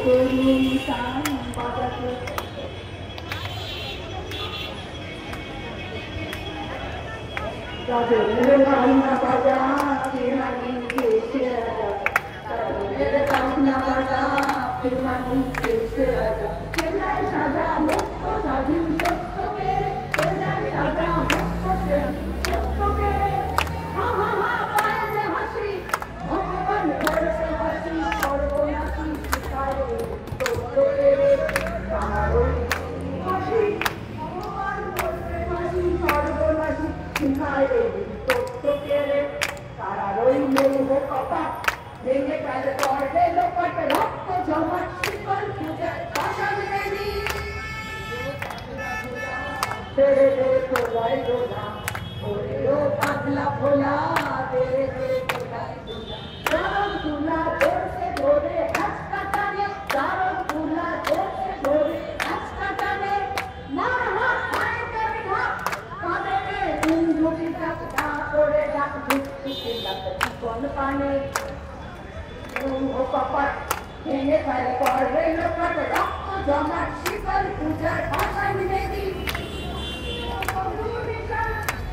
তরুণ তান বাজাতে তাদের কান্না বাজা ফিরমানি কেসে রাজা তাদের কান্না বাজা ফিরমানি কেসে রাজা চেন্নাই সাজা মুক্ত স্বাধীন সত্যকে চেন্নাই সাজা মুক্ত সত্যকে হা হা হা পায়ে হাসি ভগবান করেছে হাসি সর্বনাশী শিকারে সত্যকে তারই হাসি ভগবান করেছে হাসি সর্বনাশী শিকারে সত্যকে তারা রইল কপাট ভেঙে গেল পড়ে লোপাট রক্ত জমাট শিকল পূজার পাশান বেদি তেরে তেরে তোলাই দোলা ওরে ও পাগলা ভোলা তেরে তেরে তোলাই দোলা দারুণ তুলা ধরছে ধরে হাসকা টানে দারুণ তুলা ধরছে ধরে হাসকা টানে মার হাত পায়ে করে হাত কাঁদে দিন ঝুঁকি ডাক ডাক করে ডাক ঝুঁকি ডাক জীবন পানে ও কপাট ভেঙে ফেলে পড়বে লোপাট রক্ত জমাট শিকল পূজার ভাষায় বেদি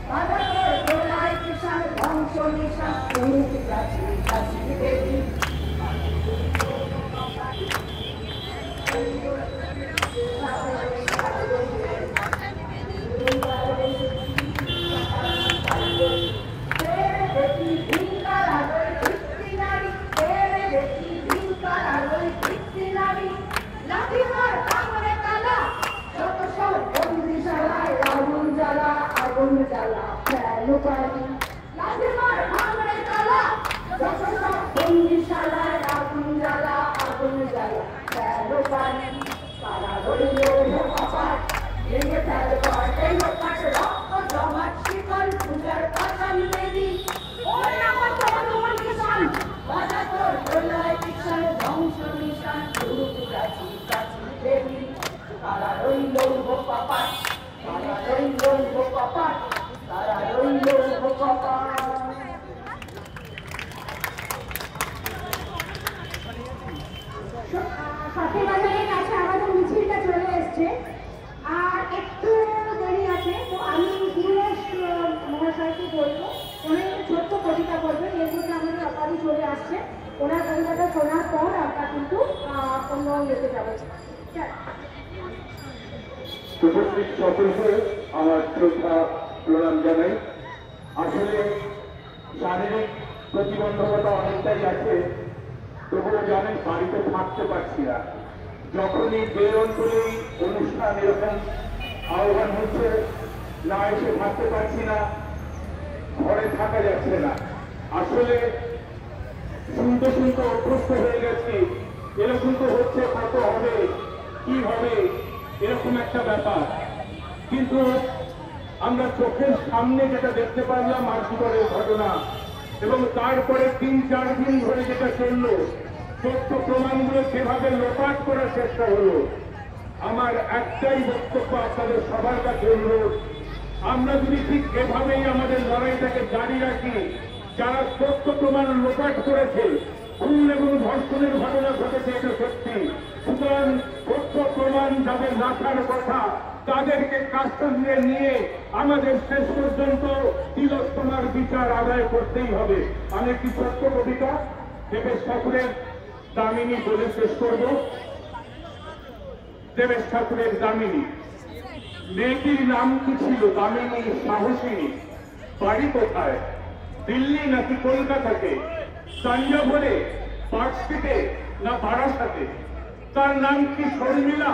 বাজার তোলায় কিষান ধ্বংস নিশান রূপ প্রাচীর প্রাচীর বেদি উপস্থিত সকলকে আমার শ্রদ্ধা প্রণাম জানাই। আসলে শারীরিক প্রতিবন্ধকতা অনেকটাই আছে, তবুও জানেন বাড়িতে থাকতে পারছি না। যখনই যে অঞ্চলেই অনুষ্ঠান এরকম আহ্বান হচ্ছে, না এসে থাকতে পারছি না, ঘরে থাকা যাচ্ছে না। আসলে শুনতে শুনতে অভ্যস্ত হয়ে গেছি, এরকম তো হচ্ছে, কত হবে, কি হবে, এরকম একটা ব্যাপার। কিন্তু আমরা চোখের সামনে যেটা দেখতে পারলাম আর্যিকরের ঘটনা, এবং তারপরে ৩-৪ দিন ধরে যেটা চললো, তথ্য প্রমাণগুলো যেভাবে লোপাট করার চেষ্টা হলো, আমার একটাই বক্তব্য আপনাদের সবার কাছে অনুরোধ, আমরা যদি ঠিক এভাবেই আমাদের লড়াইটাকে জারি রাখি, যারা তথ্য প্রমাণ লোপাট করেছে, খুন এবং ধর্ষণের ঘটনা ঘটেছে, এটা সত্যি। সুতরাং তথ্য প্রমাণ যাদের রাখার কথা, তাদেরকে কাস্টডিতে নিয়ে আমাদের শেষ পর্যন্ত তিলোত্তমার বিচার আদায় করতেই হবে। আমি একটি ছোট্ট কবিতা দেবেশ ঠাকুরের দামিনী বলে শেষ করব। দেবেশ ঠাকুরের দামিনী। মেয়েটির নাম কি ছিল? দামিনী, সাহসিনী। বাড়ি কোথায়? দিল্লি নাকি কলকাতাতে? তাঞ্জাভুরে, পার্কস্ট্রিটে না বারাসাতে? তার নাম কি শর্মিলা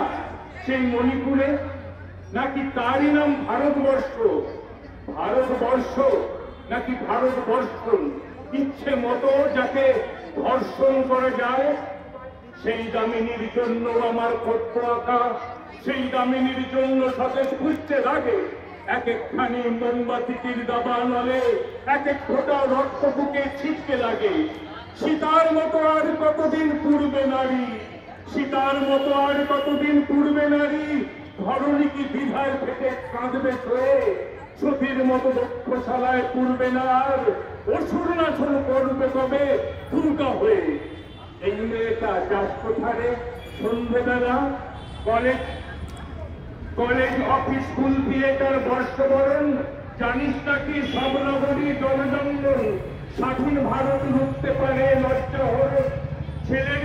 সেই মণিপুরে, নাকি তারই নাম ভারতবর্ষ? ভারতবর্ষ নাকি ভারতবর্ষণ? ইচ্ছে মতো যাকে ধর্ষণ করা যায়, সেই দামিনীর জন্য আমার কর্ত আঁকা, সেই দামিনীর জন্য সতেজ খুঁজতে লাগে। এক একখানি মোমবাতিটির দাবা নলে এক এক ফোঁটা রক্ত বুকে ছিটকে লাগে। সীতার মতো আর কতদিন পূর্বে নারী, সীতার মতো আর কতদিন পূর্বে নারী, ধরণী কি দ্বিধায় থেকে কাঁদবে ছয়ে, সতীর মতো দক্ষশালায় পূর্বে না আর, অসুর নাচন করবে কবে দুর্গা হয়ে। এই মেয়েটা রাজপথারে সন্ধ্যেবেলা কলেজ অফিস স্কুল থিয়েটার বর্ষবরণ, জানিস নাকি সব নগরী জনজঙ্গল, স্বাধীন ভারত লুটতে পারে লজ্জা হল। ছেলের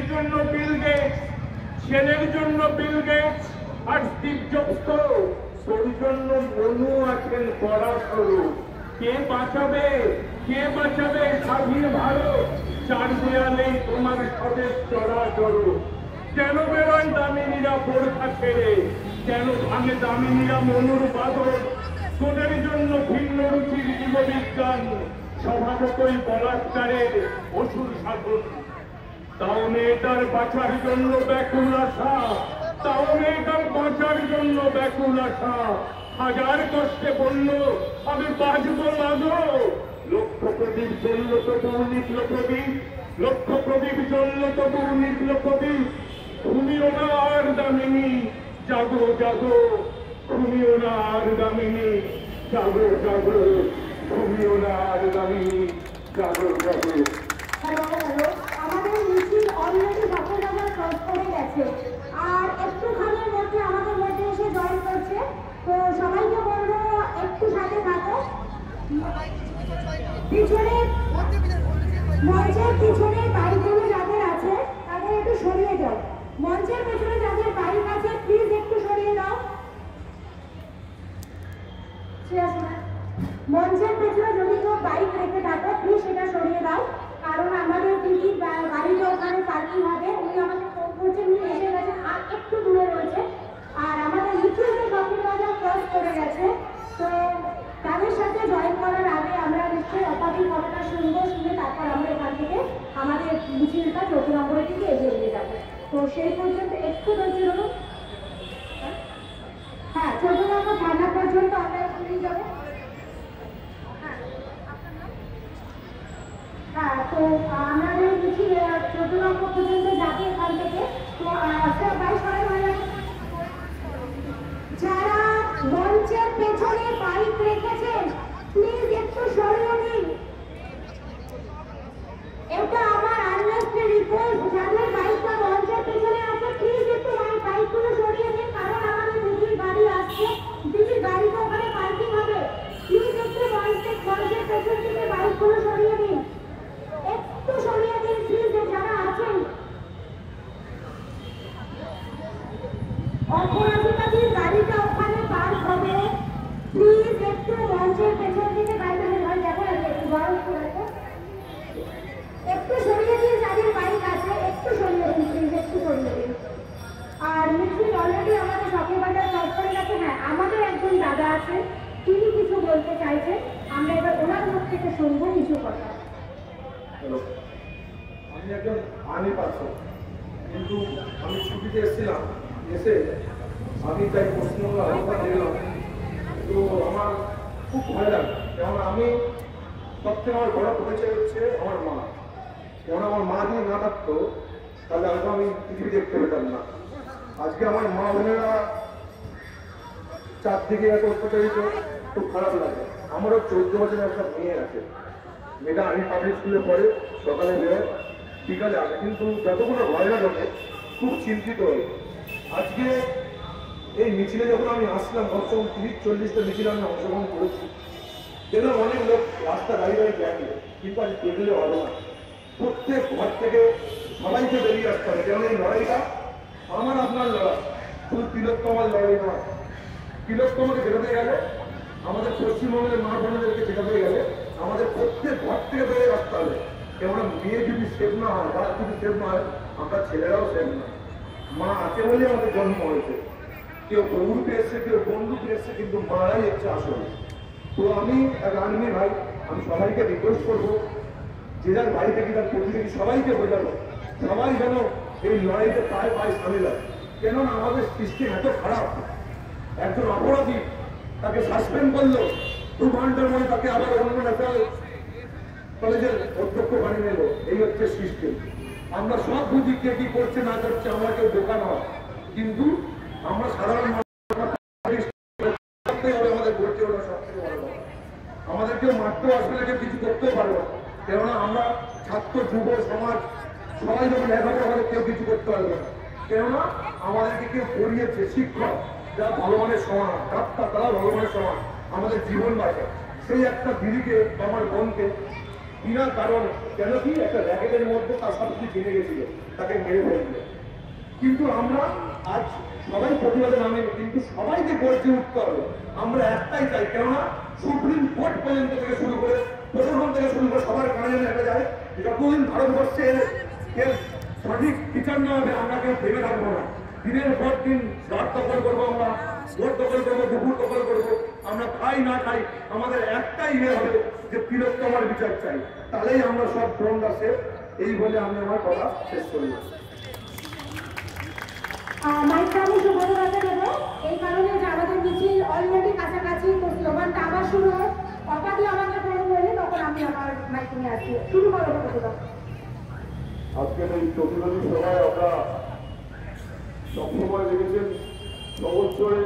জন্য বিল গেটস আর স্টিভ জবস, তোর জন্য মনু আছেন পড়াশোনা। কে বাঁচাবে স্বাধীন ভারত? চার দেয়ালে তোমার স্বদেশ চরাচর। কেন বেরোয় দামিনীরা বোরখা ছেড়ে? কেন ভাঙে দামিনীরা মনুর বাদর? তোদের জন্য ভিন্ন রুচির জীববিজ্ঞান, স্বভাবতই বলাৎকারের অসুর সাধন। তাও মেয়েটার বাঁচার জন্য ব্যাকুল আশা, হাজার কষ্টে বলল আমি বাঁচব না গো। লক্ষ প্রদীপ জ্বলল তবু নিকল প্রদীপ, ঘুমিও না আর দামিনী, জাগো ঘুমিও না আর দামিনী, জাগো ঘুমিও না আর দামিনী, জাগো। আমাদের মিছিল অলরেডি যখন ক্রস করে গেছে, আর একটুখানির মধ্যে আমাদের মধ্যে এসে জয়েন করছে। তো সবাইকে বলবো একটু সাথে থাকো। মঞ্চের পিছনে বাইকগুলো যাদের আছে তাদের একটু সরিয়ে যাও। মঞ্চের পেছনে যাদের বাইক আছে প্লিজ একটু সরিয়ে দাও। মঞ্চের পেছনে যদি কেউ বাইক রেখে থাকো প্লিজ সেটা সরিয়ে দাও, কারণ আমাদের দিদি গাড়িটা ওখানে পার্কিং হবে। উনি আমাকে ফোন করছেন, উনি এসে গেছেন, আর একটু দূরে রয়েছে। আর আমাদের মিছিলটা শপিং বাজার ক্রস করে গেছে। তো তাদের সাথে জয়েন করার আগে আমরা নিশ্চয়ই অপাধিক কথাটা শুনে তারপর আমরা এখান থেকে আমাদের মিছিলটা 14 নম্বরের দিকে এগিয়ে নিয়ে যাবো। তো সেই পর্যন্ত একটু ধৈর্য ধরুন। হ্যাঁ, 14 নম্বর থানা পর্যন্ত আমরা নিয়ে যাবো। হ্যাঁ, তো আমাদের মিছিল 14 নম্বর পর্যন্ত যাবে এখান থেকে। তো যারা মঞ্চের পেছনে বাইক রেখেছেন প্লিজ একটু সরিয়ে দিন। এটা আমার আনলাস্ট রিকোয়েস্ট, যাদের বাইকটা মঞ্চের পেছনে আছে প্লিজ একটু বাইকগুলো সরিয়ে দিন, কারণ আমাদের দিদির গাড়ি আসছে, দিদির গাড়িটা ওখানে পার্কিং হবে। প্লিজ একটু মঞ্চের পেছন থেকে বাইকগুলো সরিয়ে দিন, একটু সরিয়ে দিন প্লিজ। যারা আছেন অপরাধীদের গাড়িটা ওখানে পার্ক হবে, প্লিজ একটু মঞ্চের পেছন থেকে গাড়িটা দেখো একটু গরম করেছে, একটু সরিয়ে দিন। যাদের বাইক আছে একটু সরিয়ে দিন প্লিজ, একটু সরিয়ে দিন। আর মিছিল অলরেডি আমাদের শপিং বাজার ক্রস করে গেছে। হ্যাঁ, আমাদের একজন দাদা আছেন, তিনি কিছু বলতে চাইছেন, আমরা এবার ওনার মুখ থেকে শুনবো কিছু কথা। আমি একজন আর্মি পার্সন, কিন্তু আমি ছুটিতে এসেছিলাম, এসে আমি তাই পশ্চিমবঙ্গ আবহাওয়া দেখলাম। তো আমার খুব ভয় লাগে, কারণ আমি সবথেকে আমার বড় পরিচয় হচ্ছে আমার মা। কেন আমার মা যদি না থাকতো তাহলে হয়তো আমি পৃথিবী দেখতে পেতাম না। আজকে আমার মা বোনেরা চারদিকে এত অত্যাচারিত, খুব খারাপ লাগে। আমারও 14 বছরের একটা মেয়ে আছে, মেয়েটা আমি পাবলিক স্কুলে পড়ে, সকালে বেরোয় বিকালে আসে, কিন্তু যতগুলো ভয়রা লোকে খুব চিন্তিত হয়ে। আজকে এই মিছিলে যখন আমি আসলাম, কমসে কম 30-40টা মিছিলে আমি অংশগ্রহণ করেছি, দেখলাম অনেক লোক রাস্তা দাঁড়িয়ে দেখে, কিন্তু আজ দেখলে হবে না। প্রত্যেক ঘর থেকে সবাইকে বেরিয়ে আসতে হবে, কারণ এই লড়াইটা আমার আপনার লড়াই, শুধু তিলোত্তমার লড়াই নয়। তিলোত্তমাকে যেটাতে গেলে, আমাদের পশ্চিমবঙ্গের মা বোনদেরকে যেটাতে গেলে আমাদের প্রত্যেক ঘর থেকে বেরিয়ে আসতে হবে। কেননা মেয়ে যদি সেফ না হয়, বাদ যদি সেফ না হয়, আমরা ছেলেরাও সেফ না। মা আছে বলে আমাদের জন্ম হয়েছে। কেউ বন্ধু পেয়েছে, কেউ বন্ধু পেয়েছে, কিন্তু মারাই হচ্ছে আসল। তো আমি এক আর্মি ভাই, আমি সবাইকে রিকোয়েস্ট করবো, যে যার বাড়ি থেকে তার প্রতিনিধি সবাইকে বোঝাবো, সবাই যেন এই লড়াইতে পায়ে পায়ে সামিল হয়। কেননা আমাদের সিস্টেম এত খারাপ, একজন অপরাধী তাকে সাসপেন্ড করলো, 2 ঘন্টার মধ্যে তাকে আবার অন্য ন্যাশনাল কলেজের অধ্যক্ষ বানিয়ে নেব। এই হচ্ছে সিস্টেম। আমরা সব বুঝি কে কি করছে না করছে, আমরা কেউ বোকা নয়, কিন্তু আমরা সাধারণ আমাদের গড়তে ওরা সব থেকে বড় কথা। আমাদেরকেও মারতেও আসবে না, কেউ কিছু করতেও পারবো না, কেননা আমরা ছাত্র যুব সমাজ সবাই যখন এক হবে আমাদের কেউ কিছু করতে পারবে না। কেননা আমাদেরকে কেউ পড়িয়েছে, শিক্ষক যারা ভালো মানের সমান, ডাক্তার তারা ভালো মানের সমান, আমাদের জীবন বাঁচে। সেই একটা দিদিকে, আমার বোনকে বিনা কারণ, কেন কি একটা র্যাকেটের মধ্যে তার সব কিছু জেনে গেছিল, তাকে মেরে ফেলছিল। কিন্তু আমরা আজ সবাই প্রতিবাদে নামে, কিন্তু সবাইকে গর্জে উঠতে হবে। আমরা একটাই চাই, কেননা সুপ্রিম কোর্ট পর্যন্ত থেকে শুরু করে, প্রশাসন থেকে শুরু করে সবার কানে যেন একটা যায়, যতদিন ভারতবর্ষে এর সঠিক বিচার না হবে আমরা কেউ ভেবে থাকবো না। দিনের পর দিন রাত দখল করবো, আমরা ভোট দখল করবো, দুপুর দখল করবো, আমরা খাই না খাই, আমাদের একটাই ইয়ে হবে যে তিলোত্তমার বিচার চাই। তাহলেই আমরা সব ফ্রন্ট আছে। এই বলে আমি আমার কথা শেষ করি। মাইকটা আমি সুব্রতদাকে দেবো, এই কারণে যে আমাদের মিছিল অলরেডি কাছাকাছি, তো স্লোগানটা আবার শুরু হয়। অপাদি আমাকে ফোন করলে তখন আমি আমার মাইক নিয়ে আসি। শুরু করো সুব্রতদা। আজকের এই প্রতিবাদী সভায় আমরা সবসময় দেখেছেন সবচ্ছরে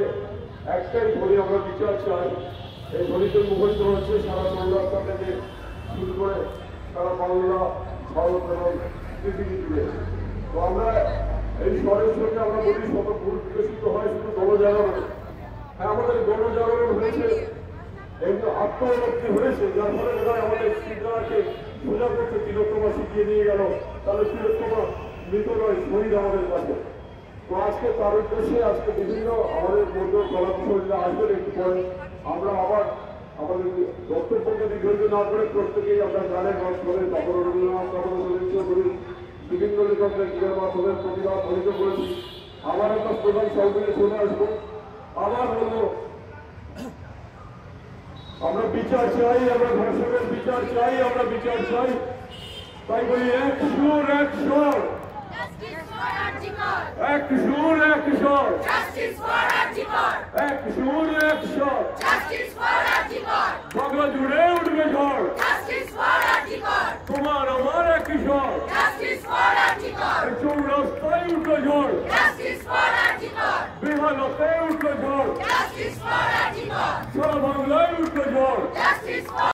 একটাই ধরে আমরা বিচার চাই। এই ধরিতে মুখরিত হচ্ছে সারা চৌরাস্তা থেকে শুরু করে সারা বাংলা, ভারত এবং পৃথিবী জুড়ে। তো আমরা এই শহরের সঙ্গে আমরা বলি শত ভুল বিকশিত হয় শুধু গণজাগরণ। হ্যাঁ, আমাদের গণজাগরণ হয়েছে, এমনি আত্মরক্ষী হয়েছে, যার ফলে বোধ হয় আমাদের শিক্ষাকে সোজা করতে তিলোত্তমা শিখিয়ে নিয়ে গেল। তাহলে তিলোত্তমা মৃত নয়, শহীদ আমাদের কাছে। তো আজকে তার উদ্দেশ্যে আজকে বিভিন্ন আমাদের মধ্যে কলাকুশলীরা আসবেন একটু পরে। আমরা আবার আমাদের বক্তব্যকে দীর্ঘ না করে প্রত্যেকেই আমরা গানের মাধ্যমে তখন রবীন্দ্রনাথ তখন রবীন্দ্র করি, বিভিন্ন লেখকদের গীতের মাধ্যমে প্রতিবাদ ধ্বনিত করেছি। আবার একটা প্রধান সহযোগী চলে আসবো। আবার বলবো আমরা বিচার চাই, আমরা ধর্ষকের বিচার চাই, আমরা বিচার চাই। তাই বলি এক সুর এক স্বর, এক সুর এক স্বর, এক সুর এক স্বর, বাংলা জুড়ে উঠবে ঝড়, তোমার আমার এক স্বর, চৌরাস্তায় উঠলো ঝড়, বেহালাতে উঠলো ঝড়, সারা বাংলায় উঠলো ঝড়।